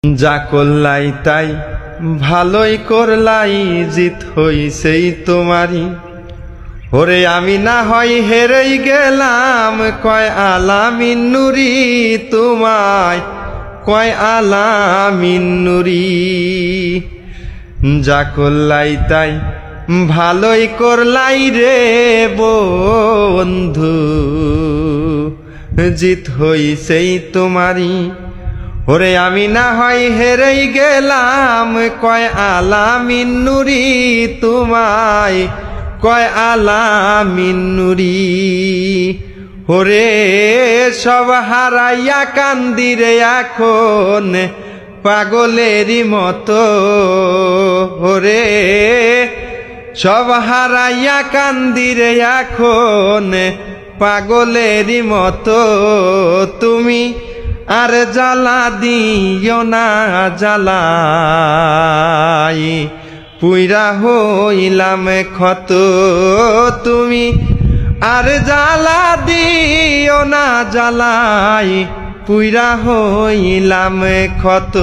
যা করলাই তাই ভালোই করলাই, জিত হইছেই তোমারই। ওরে আমি না হয় হেরেই গেলাম, কয় আলামিন নুরি তোমায়, কয় আলামিন নুরি। যা করলাই তাই ভালোই করলাই রে বন্ধু, জিত হইছেই তোমারই। ওরে আমি না হয় হেরেই গেলাম, কয় আলামিন নুরি তোমায়, কয় আলামিন নুরি। ওরে সব হারাইয়া কান্দিরে এখন পাগলেরই মতো, ওরে সব হারাইয়া কান্দিরে এখন পাগলেরই মতো। তুমি আর জ্বালা দিও না জ্বালাই, পুইরা হইলাম ক্ষত। তুমি আর জ্বালা দিও না জ্বালাই, পুইরা হইলাম ক্ষত।